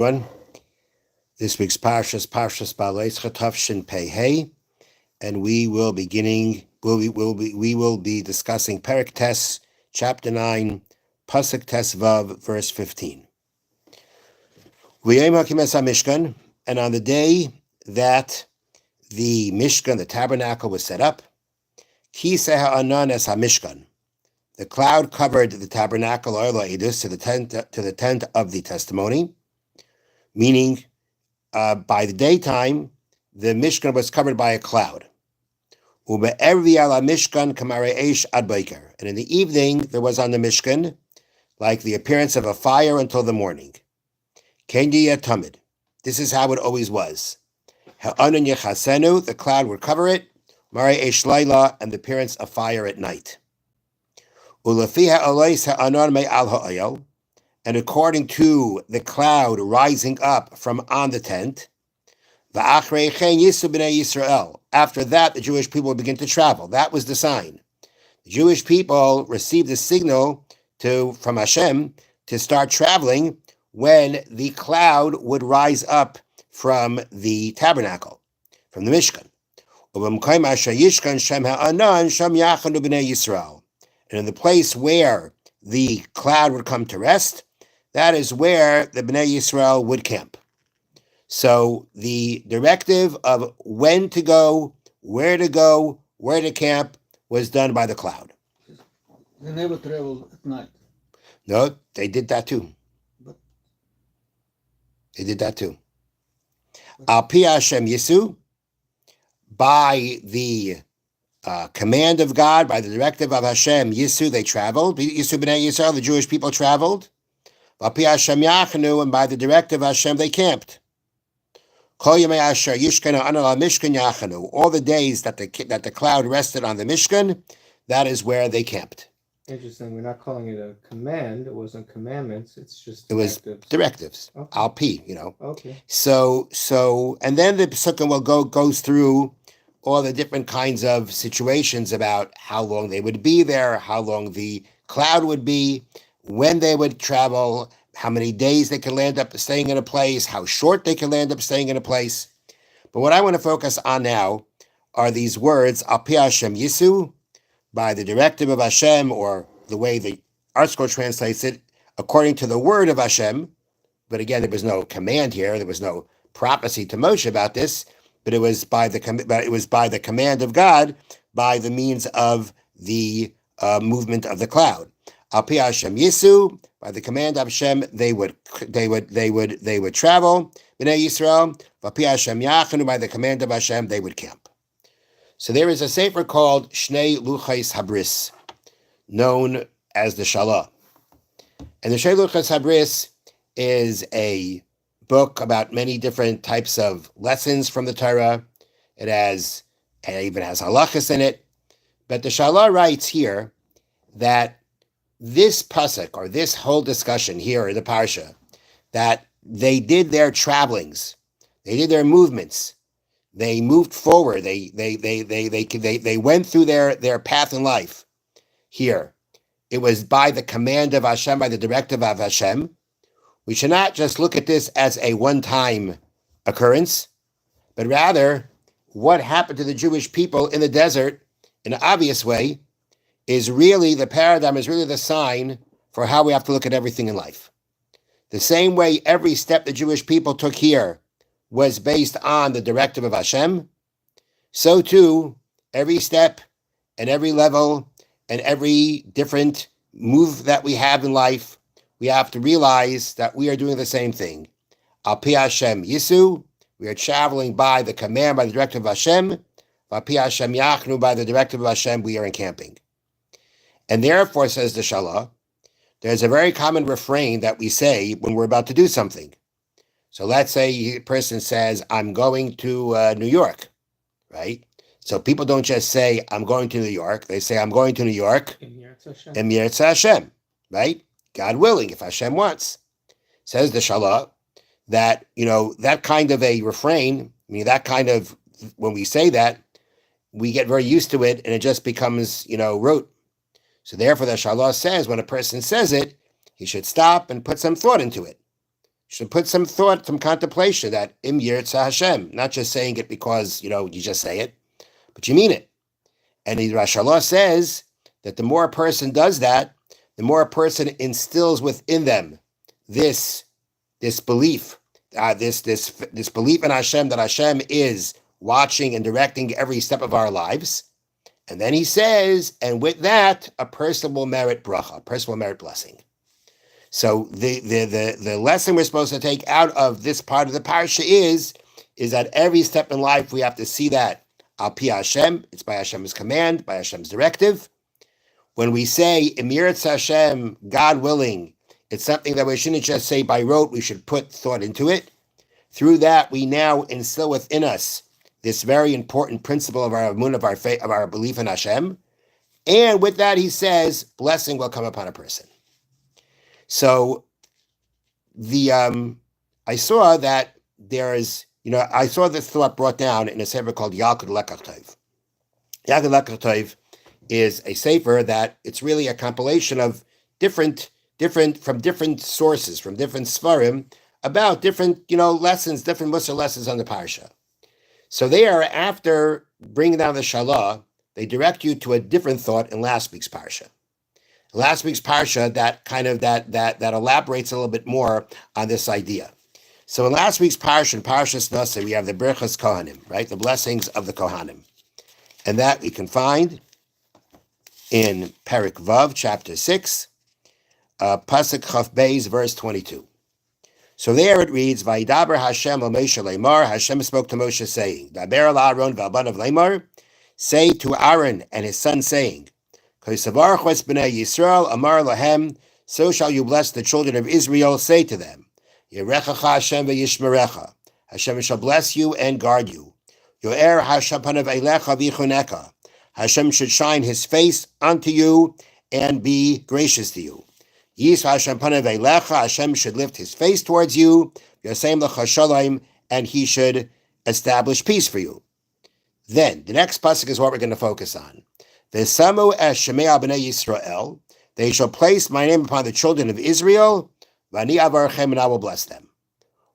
Everyone, this week's Parshas Beha'aloscha Tafshin Pei Hey, and we will be discussing Perek Tes, chapter 9, Pasuk Tes Vav, verse 15. Mishkan, and on the day that the Mishkan, the tabernacle, was set up, Kiseh ha'anan es ha'mishkan, the cloud covered the tabernacle, or to the tent of the testimony. Meaning, by the daytime, the Mishkan was covered by a cloud. And in the evening, there was on the Mishkan like the appearance of a fire until the morning. This is how it always was. The cloud would cover it, and the appearance of fire at night. And according to the cloud rising up from on the tent, after that, the Jewish people would begin to travel. That was the sign. The Jewish people received the signal from Hashem to start traveling when the cloud would rise up from the tabernacle, from the Mishkan. And in the place where the cloud would come to rest, that is where the Bnei Yisrael would camp. So the directive of when to go, where to camp, was done by the cloud. They never travel at night. No, they did that too. Al pi Hashem Yisu, by the command of God, by the directive of Hashem Yisu, they traveled. Yisu Bnei Yisrael, the Jewish people traveled. And by the directive of Hashem, they camped. All the days that the cloud rested on the Mishkan, that is where they camped. Interesting. We're not calling it a command. It wasn't commandments. It was directives. Okay. Al pi, Okay. So, and then the Psukim goes through all the different kinds of situations about how long they would be there, how long the cloud would be, when they would travel, how many days they can land up staying in a place, how short they can land up staying in a place. But what I want to focus on now are these words, Al pi Hashem Yisu, by the directive of Hashem, or the way the ArtScroll translates it, according to the word of Hashem. But again, there was no command here. There was no prophecy to Moshe about this, but it was by the command of God, by the means of the movement of the cloud. Al pi Hashem Yisu, by the command of Hashem, they would travel. Bnei Yisrael, Al pi Hashem Yachanu, by the command of Hashem, they would camp. So there is a sefer called Shnei Luchos Habris, known as the Shalah. And the Shnei Luchos Habris is a book about many different types of lessons from the Torah. It even has halachas in it. But the Shalah writes here that this pasuk, or this whole discussion here in the parsha, that they did their travelings, they did their movements, they moved forward, they went through their path in life. Here, it was by the command of Hashem, by the directive of Hashem. We should not just look at this as a one-time occurrence, but rather what happened to the Jewish people in the desert in an obvious way is really the paradigm, is really the sign for how we have to look at everything in life. The same way every step the Jewish people took here was based on the directive of Hashem, so too, every step and every level and every different move that we have in life, we have to realize that we are doing the same thing. Al pi Hashem Yisu, we are traveling by the command, by the directive of Hashem. Al pi Hashem Yachnu, by the directive of Hashem, we are encamping. And therefore, says the Shalah, there's a very common refrain that we say when we're about to do something. So let's say a person says, I'm going to New York, right? So people don't just say, I'm going to New York. They say, I'm going to New York. Em Yirtzeh Hashem, right? God willing, if Hashem wants. Says the Shalah that, that kind of a refrain, when we say that, we get very used to it and it just becomes, rote. So therefore, the Shalah says when a person says it, he should stop and put some thought into it. should put some thought, some contemplation that Im Yirtzeh Hashem, not just saying it because, you just say it, but you mean it. And the Rosh Hashanah says that the more a person does that, the more a person instills within them this belief, this belief in Hashem, that Hashem is watching and directing every step of our lives. And then he says, and with that, a person will merit bracha, a person will merit blessing. So the lesson we're supposed to take out of this part of the parsha is that every step in life we have to see that al pi Hashem, it's by Hashem's command, by Hashem's directive. When we say Im Yirtzeh Hashem, God willing, it's something that we shouldn't just say by rote, we should put thought into it. Through that, we now instill within us this very important principle of our emunah, of our faith, of our belief in Hashem. And with that, he says, blessing will come upon a person. So I saw that there's, I saw this thought brought down in a sefer called Yalkut Lekach Tov. Yalkut Lekach Tov is a sefer that it's really a compilation of different sources, from different svarim, about different, lessons, different Musar lessons on the parsha. So there, after bringing down the Shalah, they direct you to a different thought in last week's parsha. Last week's parsha, that elaborates a little bit more on this idea. So in last week's parsha, in Parshas Nasa, we have the Berachas Kohanim, right? The blessings of the Kohanim. And that we can find in Perek Vav, chapter 6, Pasuk Chaf Beis, verse 22. So there it reads, Vayidaber Hashem al Moshe Lemar, Hashem spoke to Moshe saying, Daber al Aaron v'albanav Lemar, say to Aaron and his son saying, Kosavarchos b'nei Yisrael, Amar lahem, so shall you bless the children of Israel, say to them, Yerechacha Hashem v'yishmerecha, Hashem shall bless you and guard you. Yo'er Hashem panav eilecha v'yichuneka, Hashem should shine his face unto you and be gracious to you. Yis Hashem panav eilecha, Hashem should lift his face towards you, Yosem lecha shalom, and he should establish peace for you. Then, the next pasuk is what we're going to focus on. V'samu es shemei b'nei Yisrael, they shall place my name upon the children of Israel, v'ani avarchem, and I will bless them.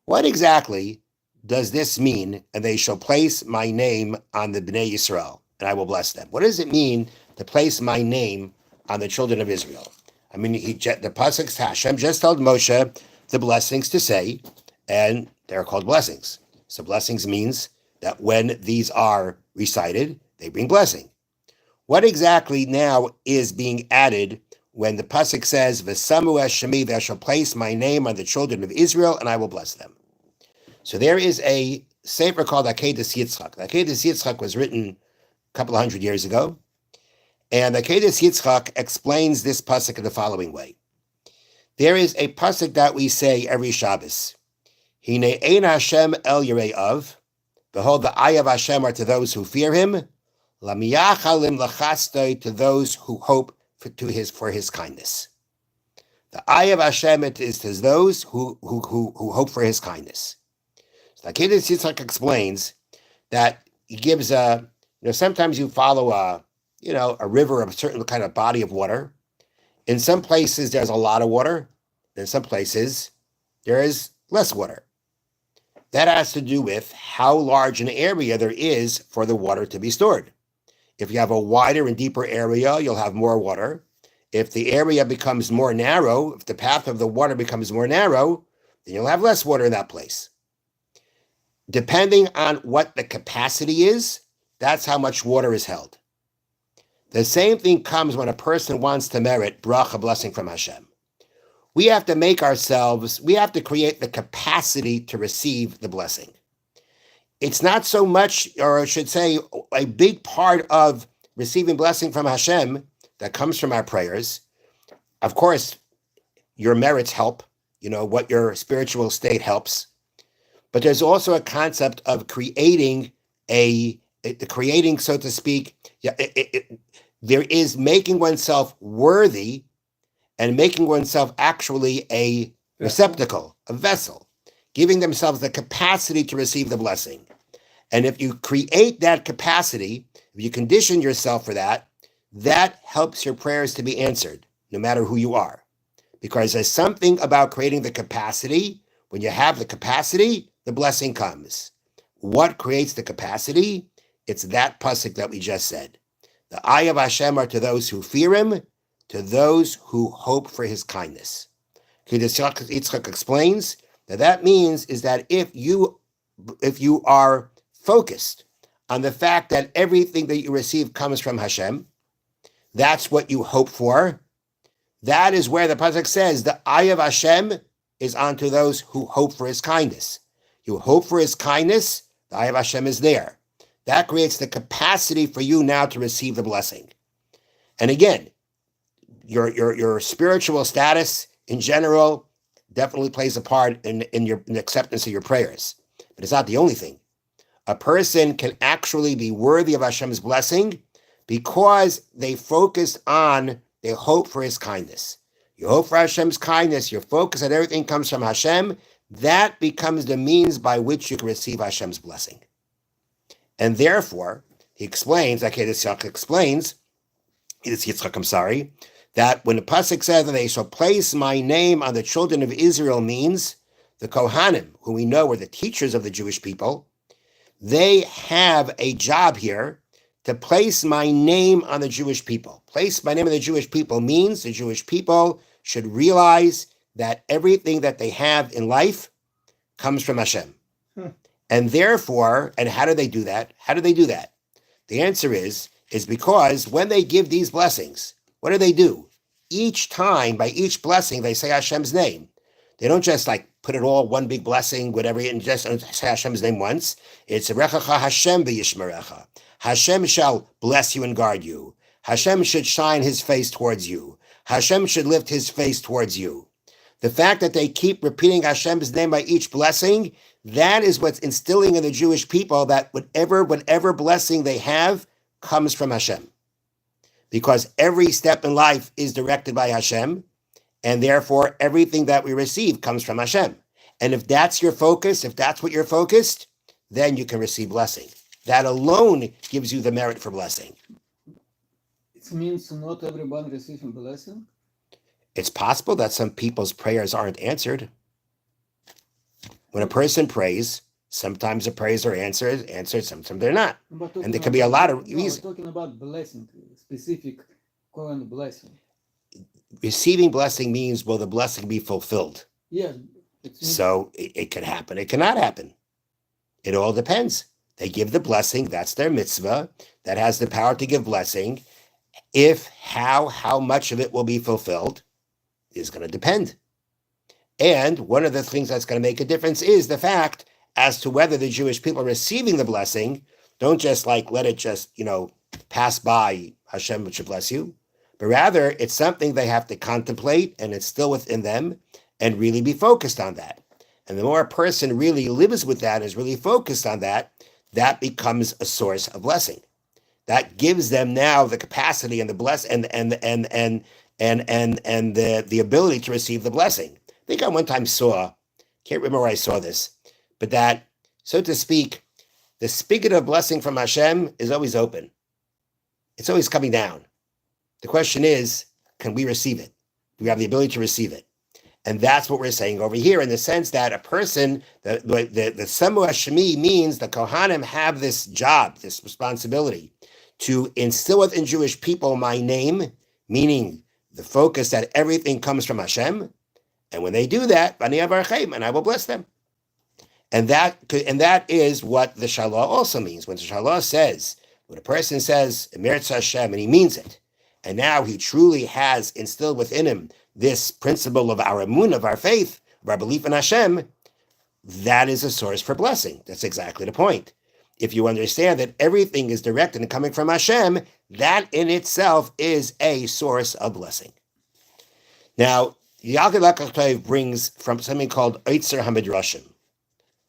What exactly does this mean, and they shall place my name on the Bnei Yisrael, and I will bless them? What does it mean to place my name on the children of Israel? I mean, the pasuk, Hashem just told Moshe the blessings to say, and they're called blessings. So blessings means that when these are recited, they bring blessing. What exactly now is being added when the pasuk says, "V'samu es shemi," thou shall place my name on the children of Israel, and I will bless them? So there is a sefer called Akedas Yitzchak. Akedas Yitzchak was written a couple of hundred years ago, and Akedas Yitzchak explains this pasuk in the following way. There is a pasuk that we say every Shabbos. Hine ein Hashem el yirei av. Behold, the eye of Hashem are to those who fear him. Lamiyachalim lachastoi, to those who hope for his kindness. The eye of Hashem is to those who hope for his kindness. So Akedas Yitzchak explains that he gives sometimes you follow a river of a certain kind of body of water. In some places there's a lot of water. In some places there is less water. That has to do with how large an area there is for the water to be stored. If you have a wider and deeper area, you'll have more water. If the area becomes more narrow, if the path of the water becomes more narrow, then you'll have less water in that place. Depending on what the capacity is, that's how much water is held. The same thing comes when a person wants to merit bracha, blessing from Hashem. We have to we have to create the capacity to receive the blessing. It's not so much, or I should say, a big part of receiving blessing from Hashem that comes from our prayers. Of course, your merits help, what your spiritual state helps. But there's also a concept of creating, so to speak, there is making oneself worthy and making oneself actually a receptacle, a vessel, giving themselves the capacity to receive the blessing. And if you create that capacity, if you condition yourself for that, that helps your prayers to be answered, no matter who you are. Because there's something about creating the capacity When you have the capacity, the blessing comes. What creates the capacity? It's that pasuk that we just said. The eye of Hashem are to those who fear him, to those who hope for his kindness. Yitzchak explains that means is that if you are focused on the fact that everything that you receive comes from Hashem, that's what you hope for. That is where the pasuk says the eye of Hashem is onto those who hope for his kindness. You hope for his kindness, the eye of Hashem is there. That creates the capacity for you now to receive the blessing. And again, your spiritual status in general definitely plays a part in the acceptance of your prayers. But it's not the only thing. A person can actually be worthy of Hashem's blessing because they focus on, they hope for his kindness. You hope for Hashem's kindness, your focus that everything comes from Hashem, that becomes the means by which you can receive Hashem's blessing. And therefore, he explains, like Yitzchak explains, that when the pasuk says that they shall place my name on the children of Israel means the Kohanim, who we know are the teachers of the Jewish people, they have a job here to place my name on the Jewish people. Place my name on the Jewish people means the Jewish people should realize that everything that they have in life comes from Hashem. And therefore, and how do they do that? The answer is because when they give these blessings, what do? Each time, by each blessing, they say Hashem's name. They don't just like put it all one big blessing, whatever, and just say Hashem's name once. It's Rechacha Hashem b'yishmerecha. Hashem shall bless you and guard you. Hashem should shine his face towards you. Hashem should lift his face towards you. The fact that they keep repeating Hashem's name by each blessing, that is what's instilling in the Jewish people that whatever blessing they have comes from Hashem. Because every step in life is directed by Hashem, and therefore everything that we receive comes from Hashem. And if that's your focus, if that's what you're focused, then you can receive blessing. That alone gives you the merit for blessing. It means not everyone receiving blessing? It's possible that some people's prayers aren't answered. When a person prays, sometimes the prayers are answered, sometimes they're not. And there can be a lot of reasons. I'm talking about blessing, specific current blessing. Receiving blessing means, will the blessing be fulfilled? Yes. So it can happen, it cannot happen. It all depends. They give the blessing, that's their mitzvah, that has the power to give blessing. How much of it will be fulfilled is going to depend. And one of the things that's going to make a difference is the fact as to whether the Jewish people receiving the blessing don't just like let it just, pass by, Hashem should bless you, but rather it's something they have to contemplate and it's still within them and really be focused on that. And the more a person really lives with that, is really focused on that, that becomes a source of blessing. That gives them now the capacity and the the ability to receive the blessing. I think I one time can't remember where I saw this, but that, so to speak, the spigot of blessing from Hashem is always open. It's always coming down. The question is, can we receive it? Do we have the ability to receive it? And that's what we're saying over here, in the sense that a person, the Samu Hashemi means the Kohanim have this job, this responsibility to instill within Jewish people my name, meaning the focus that everything comes from Hashem. And when they do that, and I will bless them. And that is what the Shalah also means. When the Shalah says, when a person says, Emeretz Hashem, and he means it, and now he truly has instilled within him this principle of our emunah, of our faith, of our belief in Hashem, that is a source for blessing. That's exactly the point. If you understand that everything is directed and coming from Hashem, that in itself is a source of blessing. Now, Yalkut Lakach brings from something called Oitzer HaMidrashim,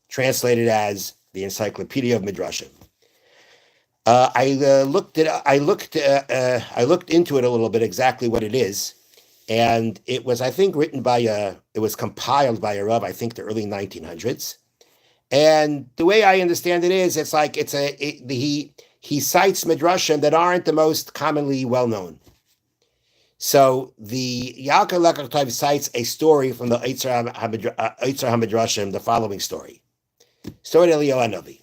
translated as the Encyclopedia of Midrashim. I looked into it a little bit, exactly what it is, and it was, I think, it was compiled by a Rav, I think the early 1900s. And the way I understand it is, it's like he cites midrashim that aren't the most commonly well known. So the Yalkut Lekach Tov cites a story from the Eitzer HaMidrashim, the following story. Story of Eliyahu Hanavi.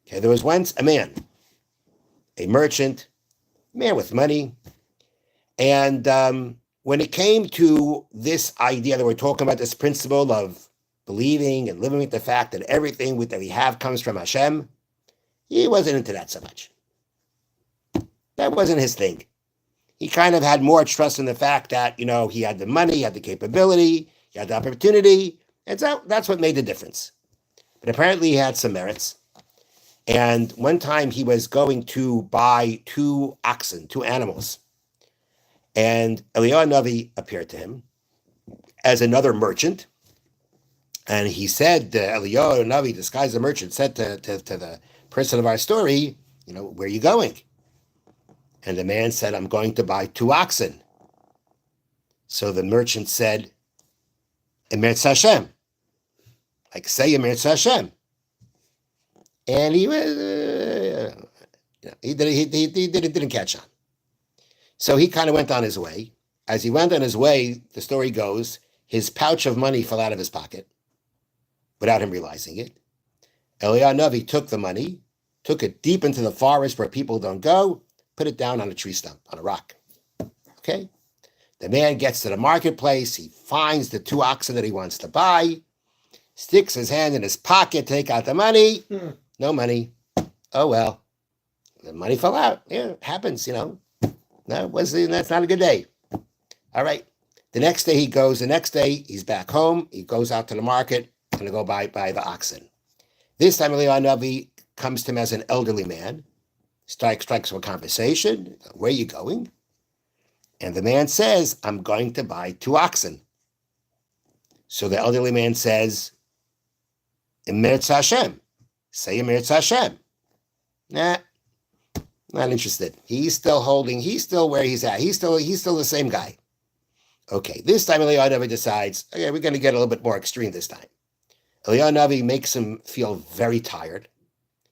Okay, there was once a man, a merchant, man with money, and when it came to this idea that we're talking about, this principle of believing and living with the fact that everything that we have comes from Hashem, he wasn't into that so much. That wasn't his thing. He kind of had more trust in the fact that, he had the money, he had the capability, he had the opportunity, and so that's what made the difference. But apparently he had some merits. And one time he was going to buy 2 oxen, 2 animals. And Eliyahu Hanavi appeared to him as another merchant. And he said, Eliyahu Hanavi, disguised as a merchant, said to the person of our story, where are you going? And the man said, I'm going to buy 2 oxen. So the merchant said, Emetz Hashem. Like, say Emetz Hashem. And he was, he didn't catch on. So he kind of went on his way. As he went on his way, the story goes, his pouch of money fell out of his pocket without him realizing it. Eliyahu Hanavi took the money, took it deep into the forest where people don't go, put it down on a tree stump, on a rock. Okay? The man gets to the marketplace. He finds the 2 oxen that he wants to buy, sticks his hand in his pocket, take out the money. No money. Oh, well. The money fell out. Yeah, it happens, No, that's not a good day. All right. The next day he's back home. He goes out to the market and to go buy the oxen. This time Eliyahu Hanavi comes to him as an elderly man, strikes a conversation. Where are you going? And the man says, I'm going to buy 2 oxen. So the elderly man says, Emetz Hashem. Say Emetz Hashem. Nah, not interested. He's still where he's at. He's still the same guy. Okay, this time Eliyahu Hanavi decides, okay, we're going to get a little bit more extreme this time. Eliyahu Hanavi makes him feel very tired.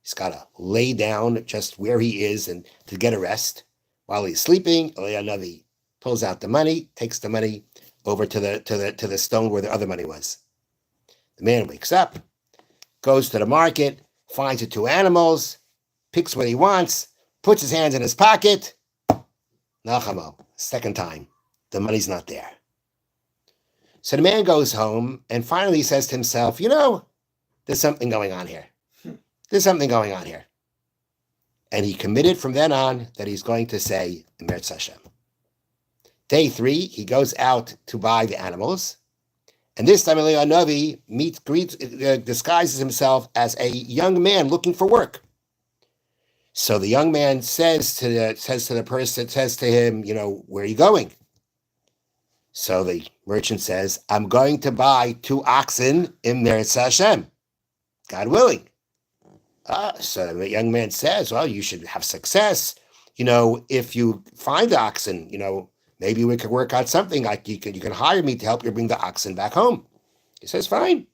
He's got to lay down just where he is and to get a rest. While he's sleeping, Eliyahu Hanavi pulls out the money, takes the money over to the stone where the other money was. The man wakes up, goes to the market, finds the 2 animals, picks what he wants, puts his hands in his pocket. Nachamo, second time, the money's not there. So the man goes home and finally says to himself, there's something going on here. There's something going on here. And he committed from then on that he's going to say, Emetz Hashem. Day 3, he goes out to buy the animals. And this time Eliyahu Hanavi disguises himself as a young man looking for work. So the young man says to him, where are you going? So the merchant says, I'm going to buy 2 oxen in Emetz Hashem, God willing. So the young man says, well, you should have success. If you find the oxen, maybe we could work out something like you can hire me to help you bring the oxen back home. He says, fine.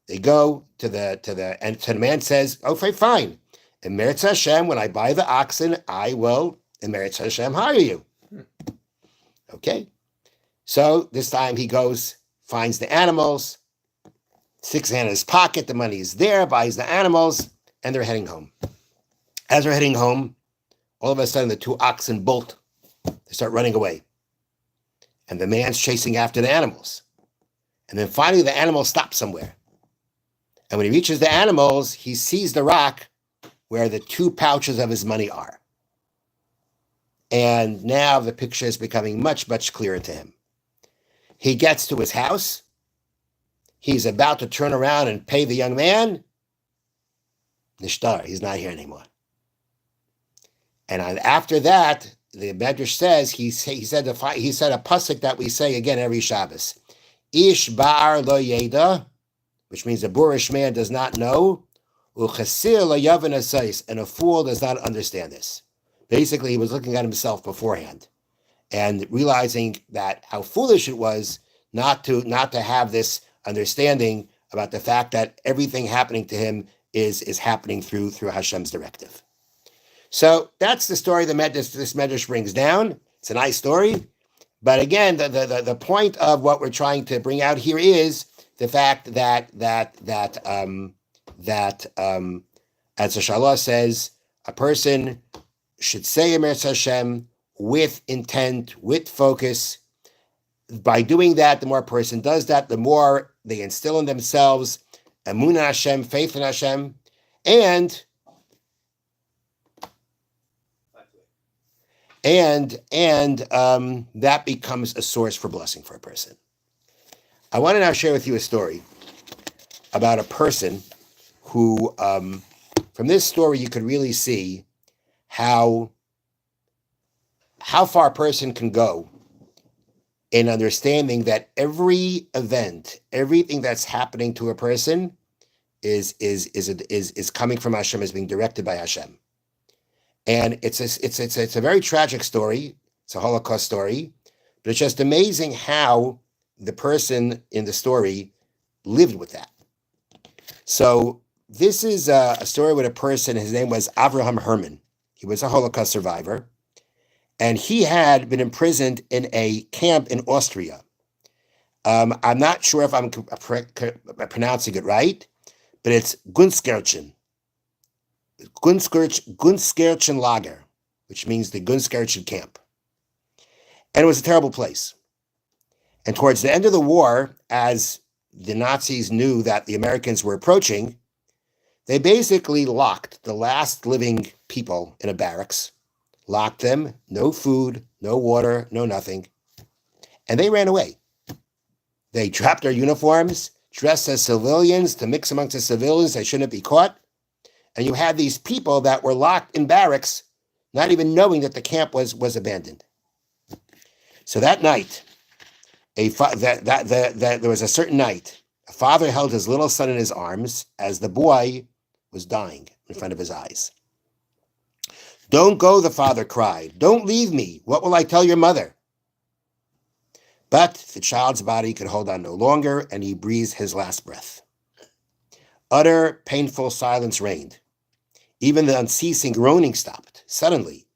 They go to the man says, okay, fine. Emetz Hashem, when I buy the oxen, I will, Emetz Hashem, hire you. Okay. So this time he goes, finds the animals, sticks his hand in his pocket, the money is there, buys the animals, and they're heading home. As they're heading home, all of a sudden the 2 oxen bolt. They start running away. And the man's chasing after the animals. And then finally the animals stop somewhere. And when he reaches the animals, he sees the rock where the 2 pouches of his money are. And now the picture is becoming much, much clearer to him. He gets to his house. He's about to turn around and pay the young man. Nishtar, he's not here anymore. And after that, the Medrash says, he said a pasuk that we say again every Shabbos. Ish bar lo yeda, which means a boorish man does not know. Uchasir lo yavan asais, and a fool does not understand this. Basically, he was looking at himself beforehand and realizing that how foolish it was not to have this understanding about the fact that everything happening to him is happening through Hashem's directive. So that's the story that this Medrash brings down. It's a nice story. But again, the point of what we're trying to bring out here is the fact that as the Shalah says, a person should say Emes Hashem with intent, with focus. By doing that, the more a person does that, the more they instill in themselves Emunah Hashem, faith in Hashem, and that becomes a source for blessing for a person. I want to now share with you a story about a person who, from this story, you could really see how far a person can go in understanding that every event, everything that's happening to a person is coming from Hashem, is being directed by Hashem. And it's a very tragic story. It's a Holocaust story, but it's just amazing how the person in the story lived with that. So this is a story with a person. His name was Avraham Herman. He was a Holocaust survivor, and he had been imprisoned in a camp in Austria. I'm not sure if I'm pronouncing it right, but it's Gunskirchen Lager, which means the Gunskirchen camp. And it was a terrible place. And towards the end of the war, as the Nazis knew that the Americans were approaching, they basically locked the last living people in a barracks, locked them, no food, no water, no nothing, and they ran away. They dropped their uniforms, dressed as civilians to mix amongst the civilians. They shouldn't be caught. And you had these people that were locked in barracks, not even knowing that the camp was abandoned. So that night, there was a certain night, a father held his little son in his arms as the boy was dying in front of his eyes. "Don't go," the father cried. "Don't leave me. What will I tell your mother?" But the child's body could hold on no longer, and he breathed his last breath. Utter, painful silence reigned. Even the unceasing groaning stopped. Suddenly,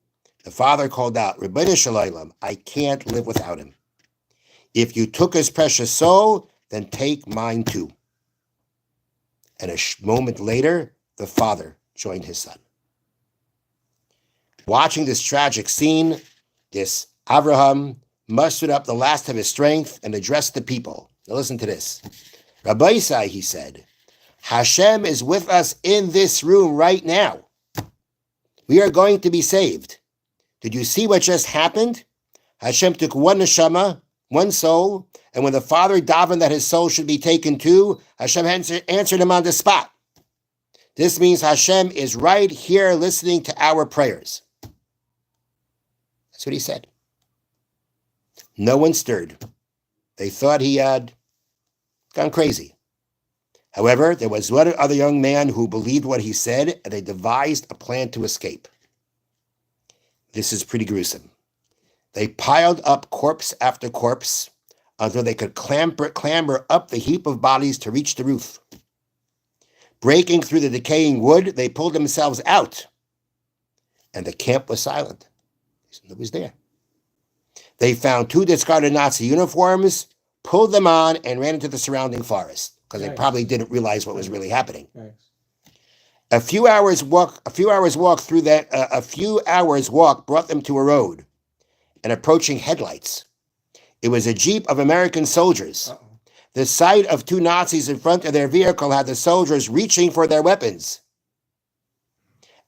the father called out, "Ribono shel olam, I can't live without him. If you took his precious soul, then take mine too." And a moment later, the father joined his son. Watching this tragic scene, this Avraham mustered up the last of his strength and addressed the people. Now listen to this. "Rabbi Isai," he said, "Hashem is with us in this room right now. We are going to be saved. Did you see what just happened? Hashem took one neshama, one soul, and when the father davened that his soul should be taken too, Hashem answered him on the spot. This means Hashem is right here listening to our prayers." That's what he said. No one stirred. They thought he had gone crazy. However, there was one other young man who believed what he said, and they devised a plan to escape. This is pretty gruesome. They piled up corpse after corpse until they could clamber up the heap of bodies to reach the roof. Breaking through the decaying wood, they pulled themselves out, and the camp was silent. It was there. They found 2 discarded Nazi uniforms, pulled them on, and ran into the surrounding forest because they probably didn't realize what was really happening. Nice. A few hours walk brought them to a road and approaching headlights. It was a jeep of American soldiers. Uh-oh. The sight of 2 Nazis in front of their vehicle had the soldiers reaching for their weapons.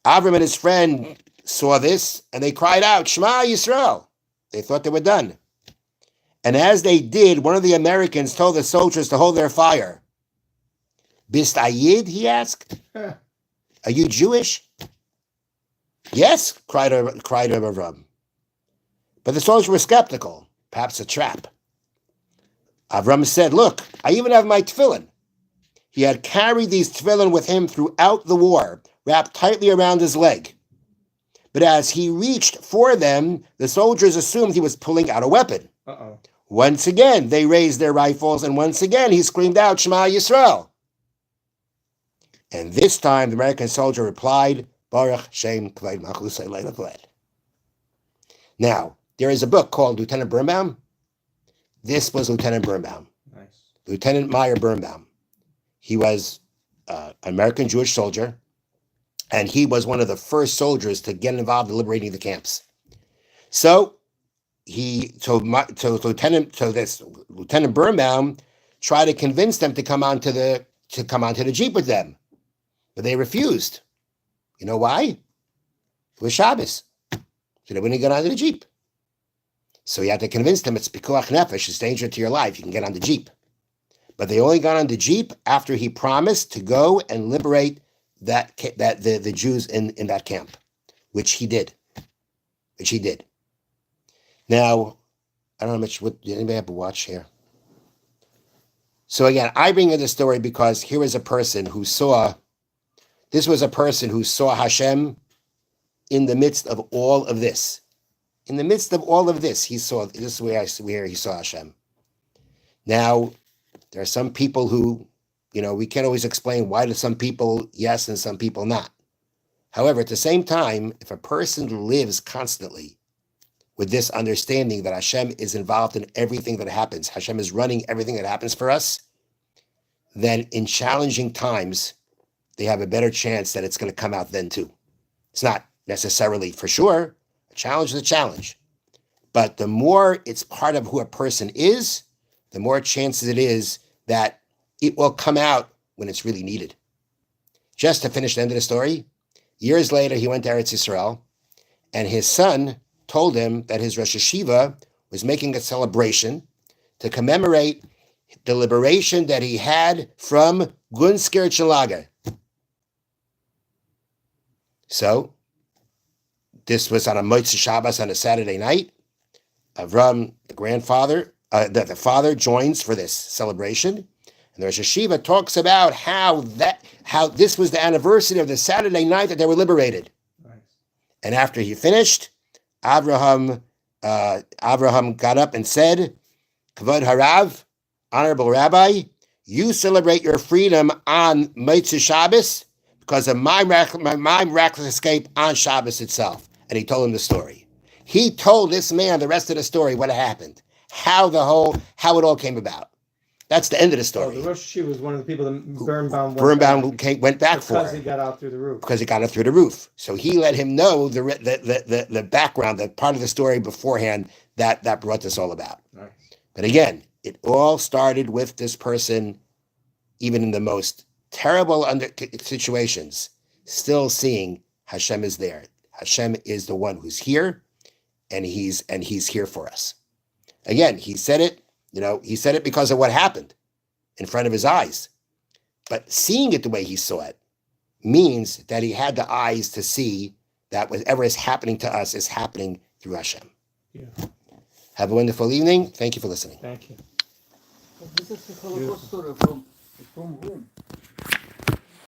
Avram and his friend saw this, and they cried out, "Shema Yisrael." They thought they were done. And as they did, one of the Americans told the soldiers to hold their fire. "Bist Ayid?" he asked. "Are you Jewish?" "Yes," cried Avram. But the soldiers were skeptical. Perhaps a trap. Avram said, "Look, I even have my tefillin." He had carried these tefillin with him throughout the war, wrapped tightly around his leg. But as he reached for them, the soldiers assumed he was pulling out a weapon. Uh-oh. Once again, they raised their rifles, and once again, he screamed out, "Shema Yisrael." And this time, the American soldier replied, "Baruch Shem Kved Malchus Leila Bled." Now, There is a book called Lieutenant Birnbaum. This was Lieutenant Birnbaum. Nice. Lieutenant Meyer Birnbaum. He was an American Jewish soldier, and he was one of the first soldiers to get involved in liberating the camps. So Lieutenant Birnbaum tried to convince them to come onto the Jeep with them, but they refused. You know why? It was Shabbos, so they wouldn't get onto the Jeep. So he had to convince them it's pikuach nefesh, it's danger to your life. You can get on the Jeep. But they only got on the Jeep after he promised to go and liberate the Jews in that camp, which he did. Now, I don't know much. Did anybody have a watch here? So again, I bring in this story because here is a person who saw. This was a person who saw Hashem in the midst of all of this. In the midst of all of this, he saw. This is where he saw Hashem. Now, there are some people who, we can't always explain why do some people yes and some people not. However, at the same time, if a person lives constantly with this understanding that Hashem is involved in everything that happens, Hashem is running everything that happens for us, then in challenging times, they have a better chance that it's going to come out then too. It's not necessarily for sure. A challenge is a challenge. But the more it's part of who a person is, the more chances it is that it will come out when it's really needed. Just to finish the end of the story, years later, he went to Eretz Yisrael, and his son told him that his Rosh Hashiva was making a celebration to commemorate the liberation that he had from Gunskir Chalaga. So, this was on a Motzei Shabbos on a Saturday night. Avram, the grandfather, the father joins for this celebration. And the Rosh Hashiva talks about how this was the anniversary of the Saturday night that they were liberated. Nice. And after he finished, Abraham got up and said, Kavod Harav, honorable rabbi, you celebrate your freedom on Motzei Shabbos because of my miraculous escape on Shabbos itself. And he told him the story. He told this man the rest of the story, what happened, how it all came about. That's the end of the story. The Rosh Hashiva was one of the people that Birnbaum went back for. Because he got out through the roof. Because he got out through the roof. So he let him know the background, the part of the story beforehand that brought this all about. Nice. But again, it all started with this person, even in the most terrible situations, still seeing Hashem is there. Hashem is the one who's here, and he's here for us. Again, he said it. He said it because of what happened in front of his eyes. But seeing it the way he saw it means that he had the eyes to see that whatever is happening to us is happening through Hashem. Yeah. Have a wonderful evening. Thank you for listening. Thank you. This is a Holocaust story from whom?